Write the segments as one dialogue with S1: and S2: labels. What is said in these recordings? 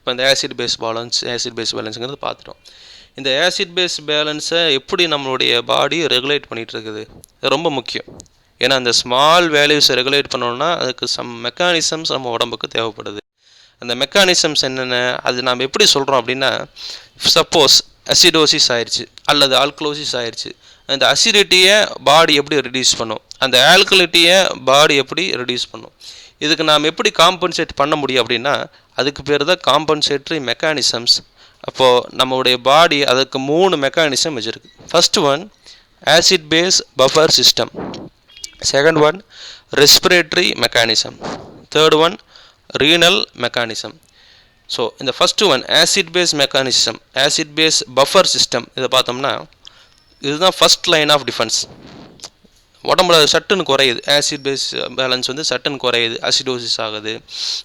S1: இப்போ இந்த acid base பேலன்ஸுங்கிறது பார்த்துட்டோம். இந்த ஆசிட் பேஸ் பேலன்ஸை எப்படி நம்மளுடைய பாடி ரெகுலேட் பண்ணிகிட்டு இருக்குது, இது ரொம்ப முக்கியம். ஏன்னா அந்த ஸ்மால் வேல்யூஸை ரெகுலேட் பண்ணோன்னா அதுக்கு சம் மெக்கானிசம்ஸ் நம்ம உடம்புக்கு தேவைப்படுது. அந்த மெக்கானிசம்ஸ் என்னென்ன, அது நாம் எப்படி சொல்கிறோம் அப்படின்னா, சப்போஸ் அசிடோசிஸ் ஆயிடுச்சு அல்லது ஆல்கலோசிஸ் ஆயிடுச்சு, அந்த அசிடிட்டியை பாடி எப்படி ரெடியூஸ் பண்ணும், அந்த ஆல்கலிட்டியை பாடி எப்படி ரெடியூஸ் பண்ணும், இதுக்கு நாம் எப்படி காம்பன்சேட் பண்ண முடியும் அப்படின்னா அதுக்கு பேர் தான் காம்பன்சேட்டரி மெக்கானிசம்ஸ். அப்போது நம்மளுடைய பாடி அதுக்கு 3 மெக்கானிசம் வச்சுருக்கு. First one acid base buffer system, second one respiratory mechanism, third one renal mechanism. So இந்த first one acid base mechanism, acid base buffer system, இதை பார்த்தோம்னா இதுதான் ஃபஸ்ட் லைன் ஆஃப் டிஃபென்ஸ். உடம்புல சட்டுன்னு குறையுது, ஆசிட் பேஸ் பேலன்ஸ் வந்து சட்டுன்னு குறையுது, அசிடோசிஸ் ஆகுது,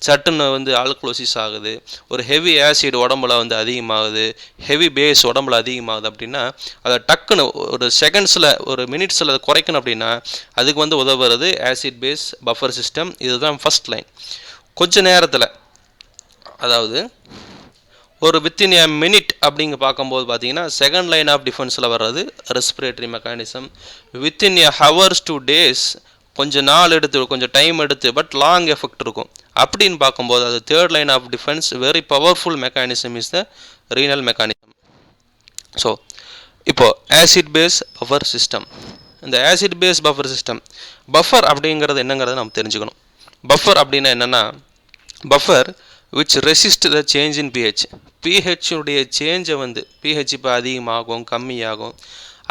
S1: சட்டுன்னு வந்து ஆல்கலோசிஸ் ஆகுது, ஒரு ஹெவி ஆசிட் உடம்புல வந்து அதிகமாகுது, ஹெவி பேஸ் உடம்புல அதிகமாகுது அப்படின்னா அதை டக்குன்னு ஒரு செகண்ட்ஸில் ஒரு மினிட்ஸில் அதை குறைக்கணும் அப்படின்னா அதுக்கு வந்து உதவுறது ஆசிட் பேஸ் பஃபர் சிஸ்டம். இதுதான் ஃபஸ்ட் லைன். கொஞ்ச நேரத்தில், அதாவது ஒரு வித்தின் எ மினிட் அப்படிங்க பார்க்கும்போது பார்த்தீங்கன்னா செகண்ட் லைன் ஆஃப் டிஃபென்ஸில் வர்றது respiratory mechanism. Within a hours two days, கொஞ்சம் நாள் எடுத்து கொஞ்சம் டைம் எடுத்து பட் லாங் எஃபெக்ட் இருக்கும் அப்படின்னு பார்க்கும்போது அது third line of defence. Very powerful mechanism is the renal mechanism. So இப்போது ஆசிட் பேஸ் பஃபர் சிஸ்டம், இந்த acid base buffer system, buffer அப்படிங்கிறது என்னங்கிறத நம்ம தெரிஞ்சுக்கணும். பஃபர் அப்படின்னா என்னென்னா, buffer which resist the change in pH. pH உடைய சேஞ்சை வந்து pH இப்போ அதிகமாகும் கம்மியாகும்,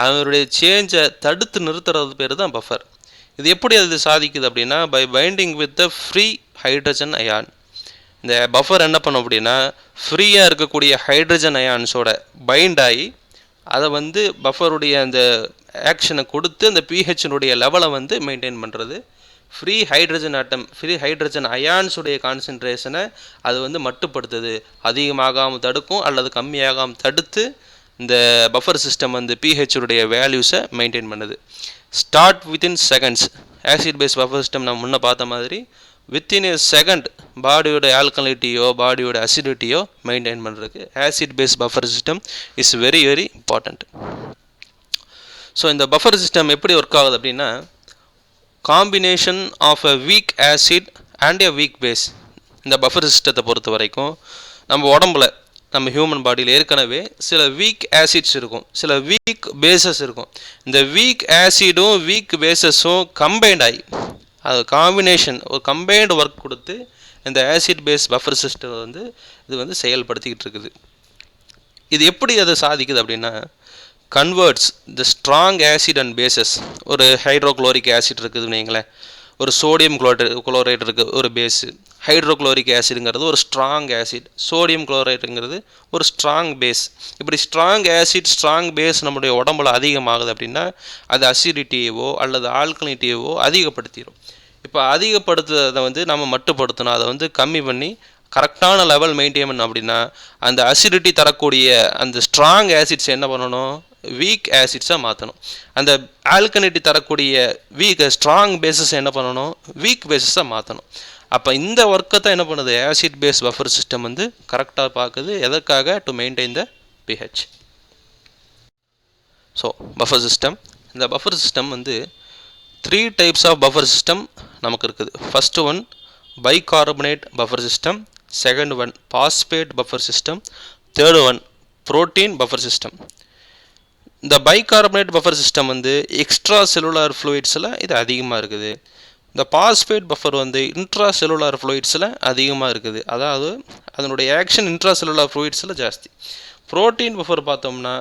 S1: அதனுடைய சேஞ்சை தடுத்து நிறுத்துறது பேர் தான் பஃபர். இது எப்படி அது சாதிக்குது அப்படின்னா by binding with the free hydrogen ion. இந்த பஃபர் என்ன பண்ணும் அப்படின்னா ஃப்ரீயாக இருக்கக்கூடிய ஹைட்ரஜன் அயான்ஸோட பைண்ட் ஆகி அதை வந்து பஃபருடைய அந்த ஆக்ஷனை கொடுத்து அந்த pHனுடைய லெவலை வந்து மெயின்டைன் பண்ணுறது. Free hydrogen atom, free hydrogen அயான்ஸுடைய கான்சன்ட்ரேஷனை அது வந்து மட்டுப்படுத்துது, அதிகமாகாமல் தடுக்கும் அல்லது கம்மியாகாமல் தடுத்து இந்த பஃபர் சிஸ்டம் வந்து pHனுடைய வேல்யூஸை மெயின்டைன் பண்ணுது. Start within seconds. Acid base buffer system நம்ம முன்னே பார்த்த மாதிரி வித்தின் எ செகண்ட் பாடியோட ஆல்கலிட்டியோ பாடியோட அசிடிட்டியோ மெயின்டைன் பண்ணுறதுக்கு acid base buffer system is very very important. So இந்த பஃபர் சிஸ்டம் எப்படி ஒர்க் ஆகுது அப்படின்னா combination of a weak acid and a weak base. இந்த பஃபர் சிஸ்டத்தை பொறுத்த வரைக்கும் நம்ம உடம்புல நம்ம ஹியூமன் பாடியில் ஏற்கனவே சில வீக் ஆசிட்ஸ் இருக்கும், சில வீக் பேசஸ் இருக்கும். இந்த வீக் ஆசிடும் வீக் பேசஸும் கம்பைண்ட் ஆகி அது காம்பினேஷன் ஒரு கம்பைன்டு ஒர்க் கொடுத்து இந்த ஆசிட் பேஸ் பஃபர் சிஸ்டம் வந்து இது வந்து செயல்படுத்திக்கிட்டு இருக்குது. இது எப்படி அதை சாதிக்குது அப்படின்னா converts the strong acid and bases. ஒரு ஹைட்ரோக்ளோரிக் ஆசிட் இருக்குதுன்னு வைங்களேன், ஒரு சோடியம் குளோரைட் இருக்குது ஒரு பேஸு, ஹைட்ரோக்ளோரிக் ஆசிடுங்கிறது ஒரு ஸ்ட்ராங் ஆசிட், சோடியம் குளோரைடுங்கிறது ஒரு ஸ்ட்ராங் பேஸ். இப்படி ஸ்ட்ராங் ஆசிட் ஸ்ட்ராங் பேஸ் நம்முடைய உடம்புல அதிகமாகுது அப்படின்னா அது அசிடிட்டியவோ அல்லது ஆல்கலிட்டியவோ அதிகப்படுத்திடும். இப்போ அதிகப்படுத்துறதை வந்து நம்ம மட்டுப்படுத்தணும், அதை வந்து கம்மி பண்ணி கரெக்டான லெவல் மெயின்டைன் பண்ணணும் அப்படின்னா அந்த அசிடிட்டி தரக்கூடிய அந்த ஸ்ட்ராங் ஆசிட்ஸ் என்ன பண்ணணும், வீக் ஆசிட்ஸாக மாற்றணும். அந்த ஆல்கலிட்டி தரக்கூடிய ஸ்ட்ராங் பேஸஸ் என்ன பண்ணணும், வீக் பேஸஸாக மாற்றணும். அப்போ இந்த ஒர்க்கை தான் என்ன பண்ணுது ஆசிட் பேஸ் பஃபர் சிஸ்டம் வந்து கரெக்டாக பார்க்குது. எதற்காக? To maintain the pH. So buffer system, இந்த பஃபர் சிஸ்டம் வந்து 3 டைப்ஸ் ஆஃப் பஃபர் சிஸ்டம் நமக்கு இருக்குது. First one bicarbonate buffer system, second one phosphate buffer system, third one protein buffer system. இந்த bicarbonate buffer system வந்து extra cellular ஃப்ளூயிட்ஸில் இது அதிகமாக இருக்குது. இந்த பாஸ்பேட் பஃபர் வந்து இன்ட்ரா செல்லுலார் ஃப்ளூயிட்ஸில் அதிகமாக இருக்குது, அதாவது அதனுடைய ஆக்ஷன் இன்ட்ரா செல்லுலார் ஃப்ளூயிட்ஸில் ஜாஸ்தி. புரோட்டீன் பஃபர் பார்த்தோம்னா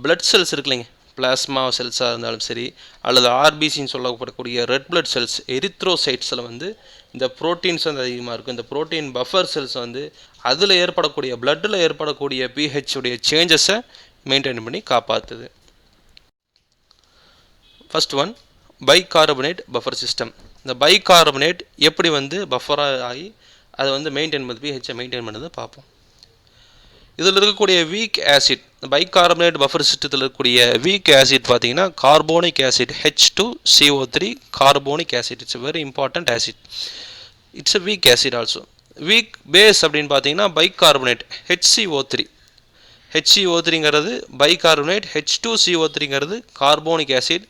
S1: பிளட் செல்ஸ் இருக்குல்லைங்க, பிளாஸ்மா செல்ஸாக இருந்தாலும் சரி அல்லது ஆர்பிசின்னு சொல்லப்படக்கூடிய ரெட் பிளட் செல்ஸ் எரித்ரோசைட்ஸில் வந்து இந்த ப்ரோட்டீன்ஸ் வந்து அதிகமாக இருக்கும். இந்த ப்ரோட்டீன் பஃபர் செல்ஸ் வந்து அதில் ஏற்படக்கூடிய பிளட்டில் ஏற்படக்கூடிய pH உடைய சேஞ்சஸை மெயின்டைன் பண்ணி காப்பாற்றுது. First one bicarbonate buffer system. இந்த பைகார்பனேட் எப்படி வந்து பஃபராக ஆகி அதை வந்து மெயின்டைன் பண்ணி pH மெயின்டைன் பண்ணதை பார்ப்போம். இதில் இருக்கக்கூடிய வீக் ஆசிட், பைகார்பனேட் பஃபர் சிஸ்டத்தில் இருக்கக்கூடிய வீக் ஆசிட் பார்த்தீங்கன்னா carbonic acid H2CO3 carbonic acid. It's very important acid. It's a weak acid also. Weak base அப்படின்னு பார்த்தீங்கன்னா பைகார்பனேட் HCO3. HCO3ங்கிறது பைகார்பனேட், H2CO3ங்கிறது கார்போனிக் ஆசிட்.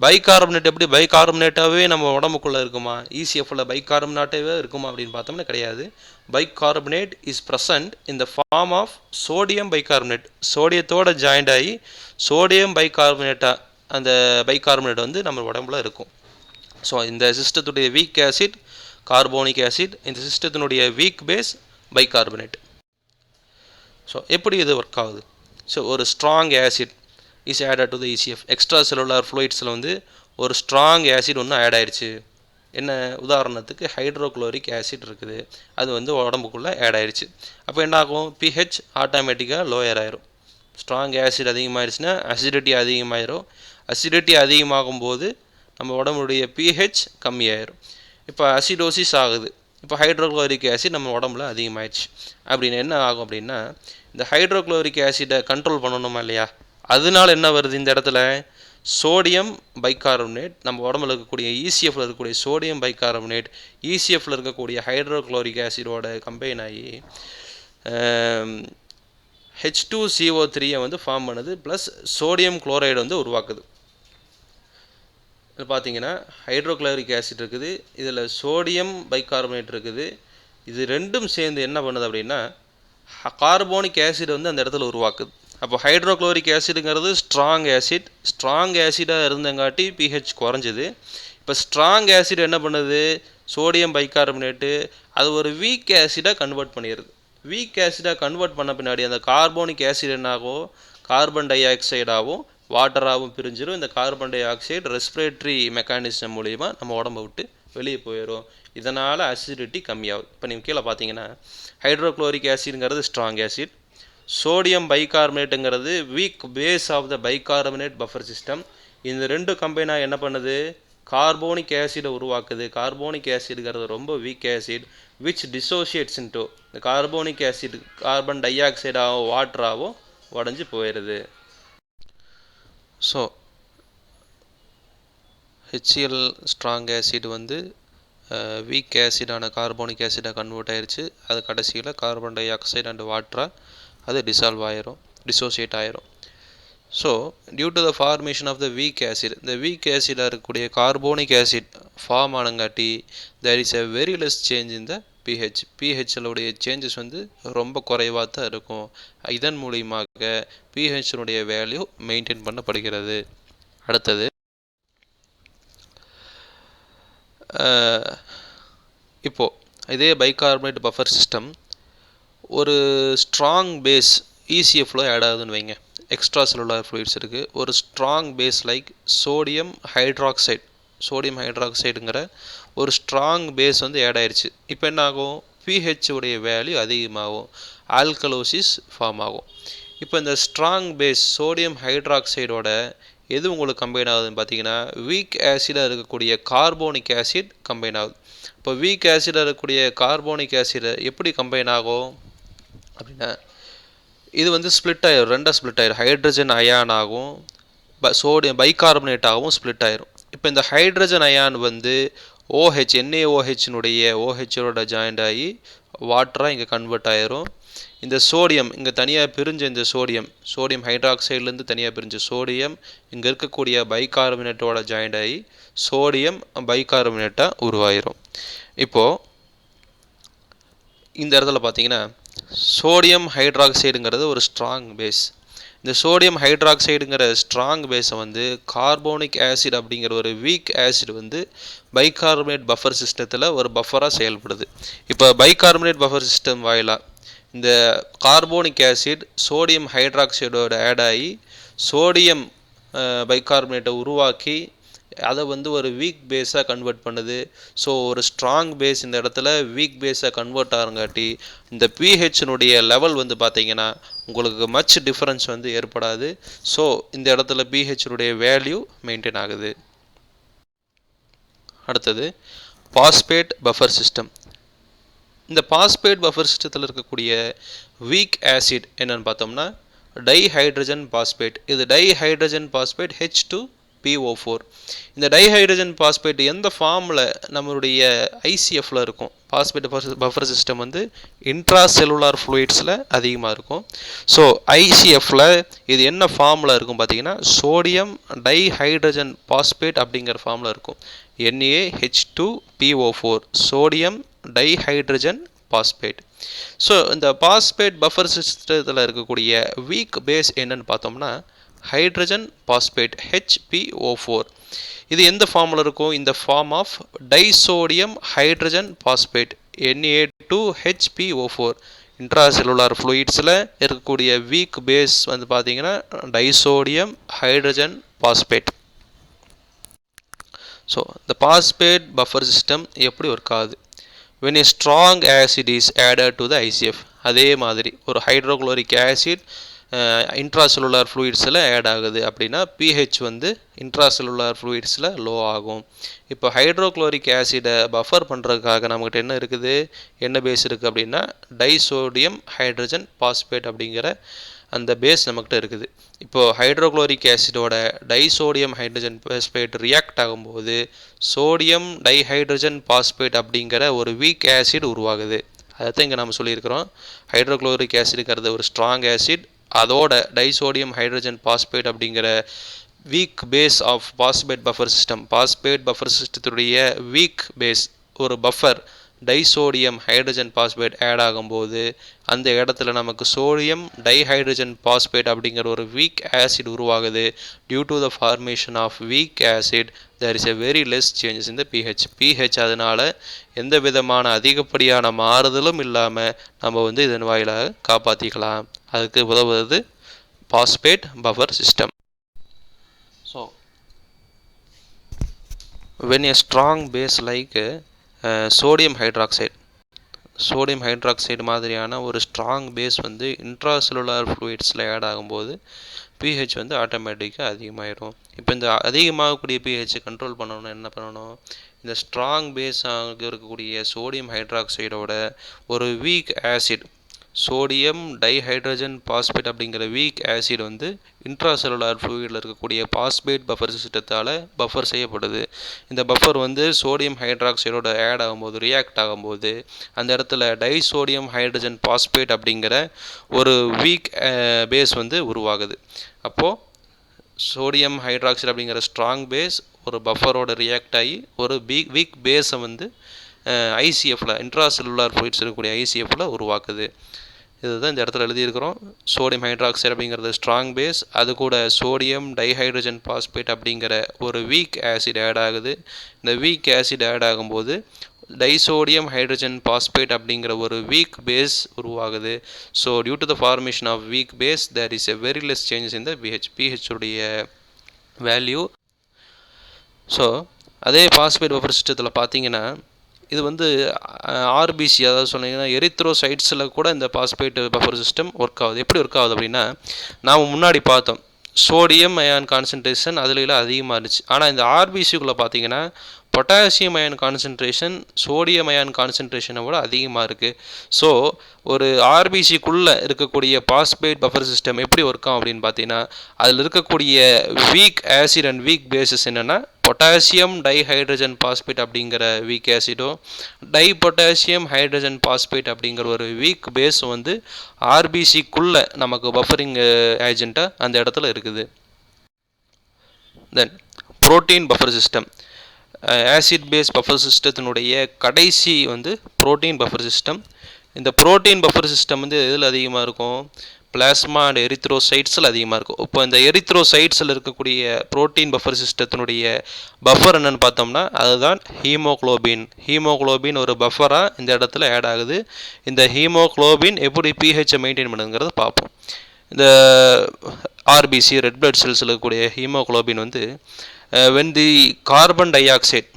S1: பைகார்பனேட் எப்படி பைகார்பனேட்டாகவே நம்ம உடம்புக்குள்ளே இருக்குமா, ECFல பைகார்பனேட்டாகவே இருக்குமா அப்படின்னு பார்த்தோம்னா கிடையாது. Bicarbonate is present in the form of sodium bicarbonate. சோடியத்தோட ஜாயிண்ட் ஆகி சோடியம் பைகார்பனேட்டாக அந்த பைகார்பனேட் வந்து நம்ம உடம்புல இருக்கும். ஸோ இந்த சிஸ்டத்துடைய வீக் ஆசிட் கார்போனிக் ஆசிட், இந்த சிஸ்டத்தினுடைய வீக் பேஸ் பைகார்பனேட். ஸோ எப்படி இது ஒர்க் ஆகுது? ஸோ ஒரு strong acid is added to the ECF. Extra cellular ஃப்ளூயிட்ஸில் வந்து ஒரு ஸ்ட்ராங் ஆசிட் ஒன்று ஆட் ஆயிடுச்சு. என்ன உதாரணத்துக்கு ஹைட்ரோக்ளோரிக் ஆசிட் இருக்குது, அது வந்து உடம்புக்குள்ளே ஆட் ஆயிடுச்சு. அப்போ என்ன ஆகும்? pH ஆட்டோமேட்டிக்காக லோயர் ஆயிரும். ஸ்ட்ராங் ஆசிட் அதிகமாகிடுச்சுன்னா அசிடிட்டி அதிகமாயிரும். அசிடிட்டி அதிகமாகும் போது நம்ம உடம்புடைய pH கம்மியாயிரும். இப்போ அசிடோசிஸ் ஆகுது. இப்போ ஹைட்ரோக்ளோரிக் ஆசிட் நம்ம உடம்புல அதிகமாகிடுச்சு அப்படின்னு என்ன ஆகும் அப்படின்னா, இந்த ஹைட்ரோக்ளோரிக் ஆசிடை கண்ட்ரோல் பண்ணணுமா இல்லையா, அதனால என்ன வருது இந்த இடத்துல? சோடியம் பைகார்பனேட் நம்ம உடம்புல இருக்கக்கூடிய ECFல இருக்கக்கூடிய சோடியம் பைகார்பனேட் ECFல இருக்கக்கூடிய ஹைட்ரோக்ளோரிக் ஆசிடோட கம்பைன் ஆகி H2CO3 வந்து ஃபார்ம் பண்ணுது, ப்ளஸ் சோடியம் குளோரைடு வந்து உருவாக்குது. இதில் பார்த்தீங்கன்னா ஹைட்ரோக்ளோரிக் ஆசிட் இருக்குது, இதில் சோடியம் பைகார்பனேட் இருக்குது. இது ரெண்டும் சேர்ந்து என்ன பண்ணுது அப்படின்னா கார்போனிக் ஆசிட் வந்து அந்த இடத்துல உருவாக்குது. அப்போ ஹைட்ரோக்ளோரிக் ஆசிடுங்கிறது ஸ்ட்ராங் ஆசிட். ஸ்ட்ராங் ஆசிடாக இருந்தங்காட்டி pH குறைஞ்சிது. இப்போ ஸ்ட்ராங் ஆசிட் என்ன பண்ணுது? சோடியம் பைகார்பனேட்டு அது ஒரு வீக் ஆசிடாக கன்வெர்ட் பண்ணிடுது. வீக் ஆசிடாக கன்வெர்ட் பண்ண பின்னாடி அந்த கார்போனிக் ஆசிட் என்னாகும்? கார்பன் டை ஆக்சைடாகவும் வாட்டராகவும் பிரிஞ்சிடும். இந்த carbon dioxide respiratory mechanism மூலிமா நம்ம உடம்பை விட்டு வெளியே போயிடும். இதனால் அசிடிட்டி கம்மியாகும். இப்போ நீங்கள் கீழே பார்த்தீங்கன்னா ஹைட்ரோக்ளோரிக் ஆசிடுங்கிறது ஸ்ட்ராங் ஆசிட், சோடியம் பைகார்பனேட்டுங்கிறது weak base of the bicarbonate buffer system. இந்த ரெண்டு கம்பைனாக என்ன பண்ணுது? கார்போனிக் ஆசிடை உருவாக்குது. கார்போனிக் ஆசிடுங்கிறது ரொம்ப weak acid which dissociates into இந்த கார்போனிக் ஆசிட் கார்பன் டை ஆக்சைடாகவும் வாட்டராகவும் உடஞ்சி போயிடுது. ஸோ HCl ஸ்ட்ராங் ஆசிட் வந்து வீக் ஆசிடான கார்போனிக் ஆசிடாக கன்வெர்ட் ஆயிடுச்சு. அது கடைசியில் கார்பன் டை ஆக்சைடு அண்ட் வாட்டராக அது டிசால்வ் ஆயிரும், டிசோசியேட் ஆயிரும். So due to the formation of the weak acid, இந்த வீக் ஆசிடாக இருக்கக்கூடிய கார்போனிக் ஆசிட் ஃபார்ம் ஆனங்காட்டி there is a very less change in the pH. pHலுடைய சேஞ்சஸ் வந்து ரொம்ப குறைவாக தான் இருக்கும். இதன் மூலியமாக pHனுடைய வேல்யூ மெயின்டைன் பண்ணப்படுகிறது. அடுத்தது இப்போது இதே பைகார்பனேட் பஃபர் சிஸ்டம் ஒரு ஸ்ட்ராங் பேஸ் ECFல ஆட் ஆகுதுன்னு வைங்க. எக்ஸ்ட்ரா செல்லுலார் ஃப்ளூயிட்ஸ் இருக்குது. ஒரு strong base like sodium hydroxide, sodium ஹைட்ராக்சைடுங்கிற ஒரு ஸ்ட்ராங் பேஸ் வந்து ஆட் ஆயிடுச்சு. இப்போ என்ன ஆகும்? pH உடைய வேல்யூ அதிகமாகும், ஆல்கலோசிஸ் ஃபார்ம் ஆகும். இப்போ இந்த ஸ்ட்ராங் பேஸ் சோடியம் ஹைட்ராக்சைடோட எது உங்களுக்கு கம்பைன் ஆகுதுன்னு பார்த்தீங்கன்னா வீக் ஆசிடாக இருக்கக்கூடிய கார்போனிக் ஆசிட் கம்பைன் ஆகுது. இப்போ வீக் ஆசிடாக இருக்கக்கூடிய கார்போனிக் ஆசிட் எப்படி கம்பைன் ஆகும் அப்படின்னா இது வந்து ஸ்ப்ளிட் ஆயிரும், ரெண்டாக ஸ்ப்ளிட் ஆயிரும். ஹைட்ரஜன் அயான் ஆகும், சோடியம் பைகார்பனேட் ஆகவும் ஸ்ப்ளிட் ஆயிரும். இப்போ இந்த ஹைட்ரஜன் அயான் வந்து OH NaOHனுடைய OHோட ஜாயிண்ட் ஆகி வாட்டராக இங்கே கன்வெர்ட் ஆயிரும். இந்த சோடியம் இங்கே தனியாக பிரிஞ்ச இந்த சோடியம் ஹைட்ராக்சைட்லேருந்து தனியாக பிரிஞ்ச சோடியம் இங்கே இருக்கக்கூடிய பைகார்பனேட்டோட ஜாயிண்ட் ஆகி சோடியம் பைகார்பனேட்டாக உருவாயிரும். இப்போது இந்த இடத்துல பார்த்தீங்கன்னா சோடியம் ஹைட்ராக்சைடுங்கிறது ஒரு ஸ்ட்ராங் பேஸ். இந்த சோடியம் ஹைட்ராக்சைடுங்கிற ஸ்ட்ராங் பேஸை வந்து கார்போனிக் ஆசிட் அப்படிங்கிற ஒரு வீக் ஆசிட் வந்து பைகார்பனேட் பஃபர் சிஸ்டத்தில் ஒரு பஃபராக செயல்படுது. இப்போ பைகார்பனேட் பஃபர் சிஸ்டம் வாயிலாக இந்த கார்போனிக் ஆசிட் சோடியம் ஹைட்ராக்சைடோட ஆட் ஆகி சோடியம் பைகார்பனேட்டை உருவாக்கி அதை வந்து ஒரு வீக் பேஸாக கன்வெர்ட் பண்ணுது. ஸோ ஒரு ஸ்ட்ராங் பேஸ் இந்த இடத்துல வீக் பேஸாக கன்வெர்ட் ஆகிறங்காட்டி இந்த pHனுடைய லெவல் வந்து பார்த்தீங்கன்னா உங்களுக்கு மச் டிஃப்ரென்ஸ் வந்து ஏற்படாது. ஸோ இந்த இடத்துல pHனுடைய வேல்யூ மெயின்டைன் ஆகுது. அடுத்தது பாஸ்பேட் பஃபர் சிஸ்டம். இந்த பாஸ்பேட் பஃபர் சிஸ்டத்தில் இருக்கக்கூடிய வீக் ஆசிட் என்னன்னு பார்த்தோம்னா டைஹைட்ரஜன் பாஸ்பேட். இது டைஹைட்ரஜன் பாஸ்பேட் H2 PO4. இந்த டைஹைட்ரஜன் பாஸ்பேட் எந்த ஃபார்மில் நம்மளுடைய ஐசிஎஃப்ல இருக்கும்? பாஸ்பேட் பஃபர் சிஸ்டம் வந்து இன்ட்ரா செல்லுலார் ஃப்ளூயிட்ஸில் அதிகமாக இருக்கும். ஸோ ஐசிஎஃப்ல இது என்ன ஃபார்மில் இருக்கும் பார்த்தீங்கன்னா சோடியம் டைஹைட்ரஜன் பாஸ்பேட் அப்படிங்கிற ஃபார்மில் இருக்கும். NaH2PO4 sodium dihydrogen phosphate. So இந்த பாஸ்பேட் பஃபர் சிஸ்டத்தில் இருக்கக்கூடிய வீக் பேஸ் என்னன்னு பார்த்தோம்னா ஹைட்ரஜன் பாஸ்பேட் HPO4. இது எந்த ஃபார்மில் இருக்கும்? இந்த form of disodium hydrogen phosphate Na2HPO4. Intracellular ஃப்ளூயிட்ஸில் இருக்கக்கூடிய வீக் பேஸ் வந்து பார்த்தீங்கன்னா டைசோடியம் ஹைட்ரஜன் பாஸ்பேட். ஸோ இந்த பாஸ்பேட் பஃபர் சிஸ்டம் எப்படி ஒர்க் ஆகுது? when a strong acid is added to the ICF, அதே மாதிரி ஒரு ஹைட்ரோக்ளோரிக் ஆசிட் இன்ட்ராசெல்லுலார் ஃப்ளூயிட்ஸில் ஆட் ஆகுது அப்படின்னா pH வந்து இன்ட்ராசெல்லுலார் ஃப்ளூயிட்ஸில் லோ ஆகும். இப்போ ஹைட்ரோக்ளோரிக் ஆசிடை பஃபர் பண்ணுறதுக்காக நம்மகிட்ட என்ன இருக்குது, என்ன பேஸ் இருக்குது அப்படின்னா டைசோடியம் ஹைட்ரஜன் பாஸ்பேட் அப்படிங்கிற அந்த பேஸ் நம்மகிட்ட இருக்குது. இப்போது ஹைட்ரோக்ளோரிக் ஆசிடோட டைசோடியம் ஹைட்ரஜன் பாஸ்பேட் ரியாக்ட் ஆகும்போது சோடியம் டைஹைட்ரஜன் பாஸ்பேட் அப்படிங்கிற ஒரு வீக் ஆசிட் உருவாகுது. அதைத்தான் இங்கே நம்ம சொல்லியிருக்கிறோம். ஹைட்ரோக்ளோரிக் ஆசிடுங்கிறது ஒரு ஸ்ட்ராங் ஆசிட், அதோட டைசோடியம் ஹைட்ரஜன் பாஸ்பேட் அப்படிங்கிற weak base of phosphate buffer system. Phosphate buffer சிஸ்டத்துடைய வீக் பேஸ் ஒரு buffer disodium hydrogen phosphate add ஆகும்போது அந்த இடத்துல நமக்கு சோடியம் டைஹைட்ரஜன் பாஸ்பேட் அப்படிங்கிற ஒரு வீக் ஆசிட் உருவாகுது. Due to the formation of weak acid there is a very less changes in the pH. அதனால் எந்த விதமான அதிகப்படியான மாறுதலும் இல்லாமல் நம்ம வந்து இதன் வாயிலாக காப்பாற்றிக்கலாம். அதுக்கு உதவுவது phosphate buffer system. So when a strong base like sodium hydroxide மாதிரியான ஒரு ஸ்ட்ராங் பேஸ் வந்து இன்ட்ராசெல்லுலார் ஃப்ளூயிட்ஸில் ஆட் ஆகும்போது pH வந்து ஆட்டோமேட்டிக்காக அதிகமாகிடும். இப்போ இந்த அதிகமாகக்கூடிய pH கண்ட்ரோல் பண்ணணும்னா என்ன பண்ணணும்? இந்த ஸ்ட்ராங் பேஸ் இருக்கக்கூடிய சோடியம் ஹைட்ராக்சைடோட ஒரு weak acid sodium dihydrogen phosphate அப்படிங்கிற வீக் ஆசிட் வந்து இன்ட்ராசெல்லுலார் ஃப்ளூயிடில் இருக்கக்கூடிய பாஸ்பேட் பஃபர் சிஸ்டத்தால் பஃபர் செய்யப்படுது. இந்த பஃபர் வந்து சோடியம் ஹைட்ராக்சைடோட ஆட் ஆகும்போது ரியாக்ட் ஆகும்போது அந்த இடத்துல டைசோடியம் ஹைட்ரஜன் பாஸ்பேட் அப்படிங்கிற ஒரு வீக் பேஸ் வந்து உருவாகுது. அப்போது சோடியம் ஹைட்ராக்சைடு அப்படிங்கிற ஸ்ட்ராங் பேஸ் ஒரு பஃபரோட ரியாக்ட் ஆகி ஒரு வீக் பேஸை வந்து ஐசிஎஃப்ல இன்ட்ராசெல்லுலார் ஃப்ளூயிட்ஸ் இருக்கக்கூடிய ஐசிஎஃப்ல உருவாக்குது. இதுதான் இந்த இடத்துல எழுதியிருக்கிறோம். சோடியம் ஹைட்ராக்சைடு அப்படிங்கிறது ஸ்ட்ராங் பேஸ், அது கூட சோடியம் டைஹைட்ரஜன் பாஸ்பேட் அப்படிங்கிற ஒரு வீக் ஆசிட் ஆட் ஆகுது. இந்த வீக் ஆசிட் ஆட் ஆகும்போது டைசோடியம் ஹைட்ரஜன் பாஸ்பேட் அப்படிங்கிற ஒரு வீக் பேஸ் உருவாகுது. So due to the formation of weak base there is a very less changes in the pH உடைய value. So அதே பாஸ்பேட் பஃபர் சிஸ்டத்தில் பார்த்தீங்கன்னா இது வந்து ஆர்பிசி, அதாவது சொன்னீங்கன்னா எரித்ரோசைட்ஸில் கூட இந்த பாஸ்பேட் பஃபர் சிஸ்டம் ஒர்க் ஆகுது. எப்படி ஒர்க் ஆகுது அப்படின்னா நாம் முன்னாடி பார்த்தோம் சோடியம் அயான் கான்சன்ட்ரேஷன் அதில் அதிகமாக இருந்துச்சு. ஆனால் இந்த ஆர்பிசிக்குள்ளே பார்த்தீங்கன்னா potassium ion concentration sodium ion கான்சன்ட்ரேஷனை விட அதிகமாக இருக்குது. ஸோ ஒரு ஆர்பிசிக்குள்ளே இருக்கக்கூடிய பாஸ்பேட் பஃபர் சிஸ்டம் எப்படி ஒர்க் ஆகும் அப்படின்னு பார்த்தீங்கன்னா அதில் இருக்கக்கூடிய weak acid and weak bases என்னென்னா பொட்டாசியம் டைஹைட்ரஜன் பாஸ்பேட் அப்படிங்கிற வீக் ஆசிடோ டைபொட்டாசியம் ஹைட்ரஜன் பாஸ்பேட் அப்படிங்கிற ஒரு வீக் பேஸ் வந்து ஆர்பிசிக்குள்ளே நமக்கு பஃபரிங் ஏஜெண்ட்டாக அந்த இடத்துல இருக்குது. Then protein buffer system. Acid base buffer சிஸ்டத்தினுடைய கடைசி வந்து புரோட்டீன் பஃபர் சிஸ்டம். இந்த புரோட்டீன் பஃபர் சிஸ்டம் வந்து எதில் அதிகமாக இருக்கும்? பிளாஸ்மா அண்ட் எரித்ரோசைட்ஸில் அதிகமாக இருக்கும். இப்போ இந்த எரித்ரோசைட்ஸில் இருக்கக்கூடிய புரோட்டீன் பஃபர் சிஸ்டத்தினுடைய பஃபர் என்னென்னு பார்த்தோம்னா அதுதான் ஹீமோக்ளோபின் ஒரு பஃபராக இந்த இடத்துல ஆட் ஆகுது. இந்த ஹீமோக்ளோபின் எப்படி pH மெயின்டைன் பண்ணுங்கிறத பார்ப்போம். இந்த ஆர்பிசி ரெட் பிளட் செல்ஸில் இருக்கக்கூடிய ஹீமோக்ளோபின் வந்து when the carbon di oxide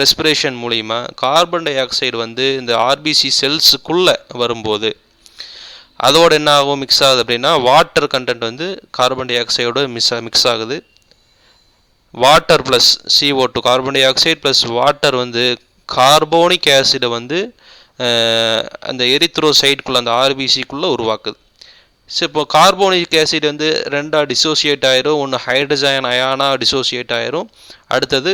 S1: respiration மூலிமா கார்பன் டை ஆக்சைடு வந்து இந்த ஆர்பிசி செல்ஸுக்குள்ளே வரும்போது அதோடு என்ன ஆகும், மிக்ஸ் ஆகுது அப்படின்னா வாட்டர் கண்டென்ட் வந்து கார்பன் டை ஆக்சைடோட மிக்ஸ் ஆகுது. Water plus CO2 carbon di oxide plus water வந்து கார்போனிக் ஆசிடை வந்து அந்த எரித்ரோசைட்குள்ளே அந்த ஆர்பிசிக்குள்ளே உருவாக்குது. ஸோ இப்போ கார்போனிக் ஆசிட் வந்து ரெண்டாக டிசோசியேட் ஆயிரும், ஒன்று ஹைட்ரஜன் அயானாக டிசோசியேட் ஆயிரும், அடுத்தது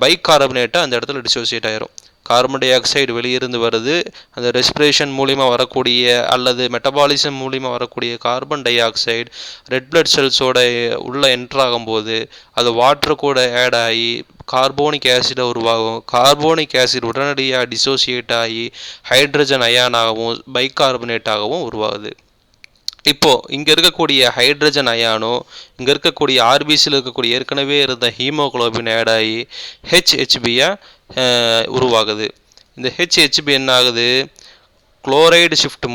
S1: பைகார்பனேட்டாக அந்த இடத்துல டிசோசியேட் ஆயிரும். கார்பன் டை ஆக்சைடு வெளியிருந்து வருது, அந்த ரெஸ்பிரேஷன் மூலிமா வரக்கூடிய அல்லது மெட்டபாலிசம் மூலிமா வரக்கூடிய carbon dioxide red blood செல்ஸோட உள்ளே என்ட்ராகும்போது அது வாட்டர் கூட ஆட் ஆகி கார்போனிக் ஆசிடை உருவாகும். கார்போனிக் ஆசிட் உடனடியாக டிசோசியேட் ஆகி ஹைட்ரஜன் அயானாகவும் பைகார்பனேட்டாகவும் உருவாகுது. இப்போது இங்கே இருக்கக்கூடிய ஹைட்ரஜன் அயானோ இங்கே இருக்கக்கூடிய ஆர்பிசியில் இருக்கக்கூடிய ஏற்கனவே இருந்த ஹீமோகுளோபின் ஆட் ஆகி ஹெச்ஹெச்பியாக உருவாகுது. இந்த ஹெச்ஹெச்பி என்ன ஆகுது, குளோரைடு ஷிஃப்ட்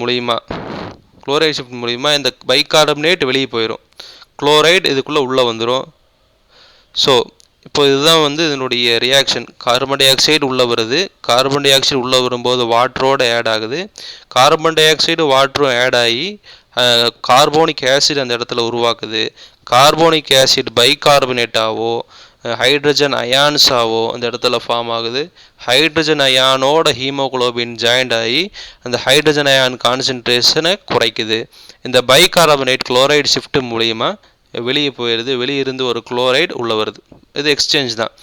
S1: மூலிமா இந்த பைகார்பனேட் வெளியே போயிடும், குளோரைடு இதுக்குள்ளே உள்ளே வந்துடும். ஸோ இப்போ இதுதான் வந்து இதனுடைய ரியாக்ஷன். கார்பன் டை ஆக்சைடு உள்ளே வருது, கார்பன் டை ஆக்சைடு உள்ளே வரும்போது வாட்டரோடு ஆட் ஆகுது, கார்பன் டை ஆக்சைடு வாட்டரும் ஆட் ஆகி கார்போனிக் ஆசிட் அந்த இடத்துல உருவாக்குது. கார்போனிக் ஆசிட் பைகார்பனேட்டாவோ ஹைட்ரஜன் அயான்ஸாவோ அந்த இடத்துல ஃபார்ம் ஆகுது. ஹைட்ரஜன் அயானோட ஹீமோகுளோபின் ஜாயிண்ட் ஆகி அந்த ஹைட்ரஜன் அயான் கான்சன்ட்ரேஷனை குறைக்குது. இந்த பைகார்பனேட் குளோரைடு ஷிஃப்ட் மூலிமா வெளியே போயிடுது, வெளியே இருந்து ஒரு குளோரைடு உள்ளே வருது. இது எக்ஸ்சேஞ்ச் தான்.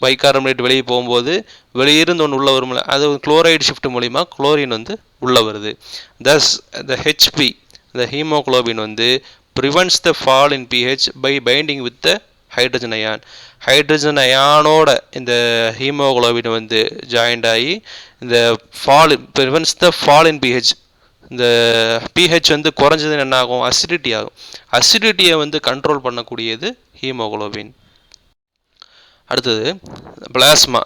S1: பைகார்பனேட் வெளியே போகும்போது வெளியிருந்து ஒன்று உள்ளே வரும்ல, அது குளோரைடு ஷிஃப்ட் மூலிமா குளோரின் வந்து உள்ளே வருது. தஸ் த ஹெச்பி the hemoglobin வந்து prevents the fall in pH by binding with the hydrogen ion. Hydrogen அயானோட இந்த ஹீமோகுளோபின் வந்து ஜாயிண்ட் ஆகி இந்த prevents the fall in pH. இந்த pH வந்து குறைஞ்சதுன்னு என்ன ஆகும், அசிடிட்டி ஆகும். அசிடிட்டியை வந்து கண்ட்ரோல் பண்ணக்கூடியது ஹீமோகுளோபின். அடுத்தது பிளாஸ்மா.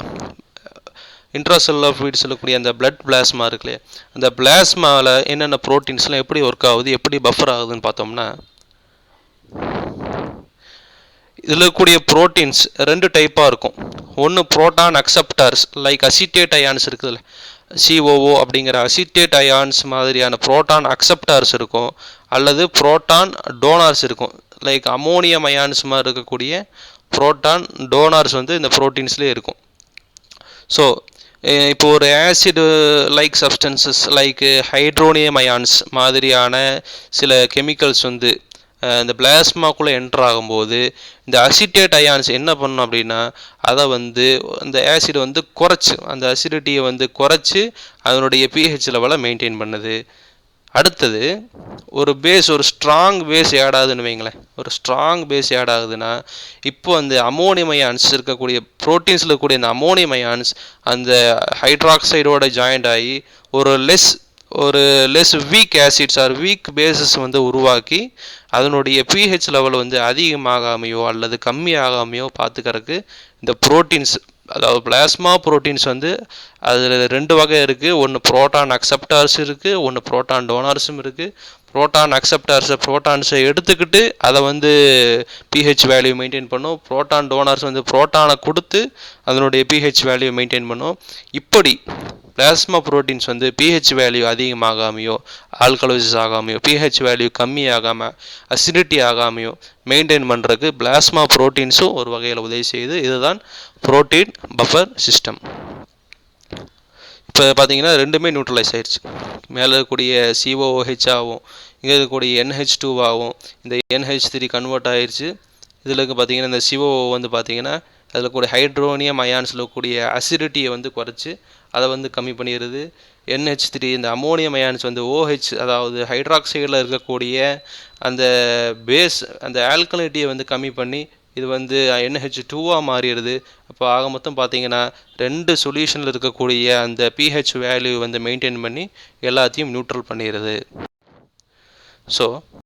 S1: இன்ட்ராசெல்லுலர் ஃப்ளூயிட் சொல்லக்கூடிய அந்த பிளட் பிளாஸ்மா இருக்குல்லையே, அந்த பிளாஸ்மாவில் என்னென்ன ப்ரோட்டீன்ஸ்லாம் எப்படி ஒர்க் ஆகுது, எப்படி பஃபர் ஆகுதுன்னு பார்த்தோம்னா, இதில் இருக்கக்கூடிய ப்ரோட்டீன்ஸ் ரெண்டு டைப்பாக இருக்கும். ஒன்று புரோட்டான் அக்செப்டார்ஸ் லைக் அசிட்டேட் அயான்ஸ் இருக்குதுல்ல, சிஓஓ அப்படிங்கிற அசிட்டேட் அயான்ஸ் மாதிரியான புரோட்டான் அக்செப்டார்ஸ் இருக்கும், அல்லது புரோட்டான் டோனார்ஸ் இருக்கும் லைக் அமோனியம் அயான்ஸ் மாதிரி இருக்கக்கூடிய புரோட்டான் டோனார்ஸ் வந்து இந்த ப்ரோட்டீன்ஸ்லேயே இருக்கும். ஸோ இப்போ ஒரு acid like substances like hydronium ions மாதிரியான சில கெமிக்கல்ஸ் வந்து இந்த பிளாஸ்மாக்குள்ளே என்டர் ஆகும்போது இந்த அசிட்டேட் அயான்ஸ் என்ன பண்ணணும் அப்படின்னா, அதை வந்து அந்த ஆசிட் வந்து குறைச்சி அந்த அசிடிட்டியை வந்து குறைச்சி அதனுடைய பிஹெச் லெவலை மெயின்டைன் பண்ணுது. அடுத்தது ஒரு ஸ்ட்ராங் பேஸ் ஆட் ஆகுதுன்னு வைங்களேன். ஒரு ஸ்ட்ராங் பேஸ் ஆட் ஆகுதுன்னா இப்போ அந்த அமோனியம் அயான்ஸ் இருக்கக்கூடிய ப்ரோட்டீன்ஸில் இருக்கக்கூடிய அந்த அமோனியம் அயான்ஸ் அந்த ஹைட்ராக்சைடோட ஜாயிண்ட் ஆகி ஒரு less weak acids are weak bases வந்து உருவாக்கி அதனுடைய பிஹெச் லெவல் வந்து அதிகமாகாமையோ அல்லது கம்மியாகாமையோ பார்த்துக்கறதுக்கு இந்த ப்ரோட்டீன்ஸ், அதாவது பிளாஸ்மா ப்ரோட்டீன்ஸ் வந்து அதில் ரெண்டு வகை இருக்குது. ஒன்று புரோட்டான் அக்செப்டார்ஸ் இருக்குது, ஒன்று புரோட்டான் டோனார்ஸும் இருக்குது. புரோட்டான் ப்ரோட்டான்ஸை எடுத்துக்கிட்டு அதை வந்து பிஹெச் வேல்யூ மெயின்டைன் பண்ணும். புரோட்டான் டோனார்ஸ் வந்து புரோட்டானை கொடுத்து அதனுடைய பிஹெச் வேல்யூ மெயின்டைன் பண்ணும். இப்படி பிளாஸ்மா ப்ரோட்டீன்ஸ் வந்து பிஹெச் வேல்யூ அதிகமாகாமையோ ஆல்கலோசிஸ் ஆகாமையோ பிஹெச் வேல்யூ கம்மியாகாமல் அசிடிட்டி ஆகாமையோ மெயின்டைன் பண்ணுறதுக்கு பிளாஸ்மா ப்ரோட்டீன்ஸும் ஒரு வகையில் உதவி செய்யுது. இதுதான் புரோட்டீன் பஃபர் சிஸ்டம். இப்போ பார்த்தீங்கன்னா ரெண்டுமே நியூட்ரலைஸ் ஆயிடுச்சு. மேலே இருக்கக்கூடிய COOH ஆகும், இங்கே இருக்கக்கூடிய NH2 ஆகும், இந்த NH3 கன்வெர்ட் ஆயிடுச்சு. இதில் இருக்க பார்த்தீங்கன்னா இந்த CO வந்து பார்த்தீங்கன்னா அதில் கூட ஹைட்ரோனியம் அயான்ஸில் கூடிய அசிடிட்டியை வந்து குறைச்சி அதை வந்து கம்மி பண்ணிடுது. NH3 இந்த அமோனியம் அயான்ஸ் வந்து OH அதாவது ஹைட்ராக்சைடில் இருக்கக்கூடிய அந்த பேஸ் அந்த ஆல்கலினிட்டியை வந்து கம்மி பண்ணி இது வந்து NH2 மாறிடுது. அப்போ ஆக மொத்தம் பார்த்தீங்கன்னா ரெண்டு சொல்யூஷனில் இருக்கக்கூடிய அந்த பிஹெச் வேல்யூ வந்து மெயின்டைன் பண்ணி எல்லாத்தையும் நியூட்ரல் பண்ணிடுது. ஸோ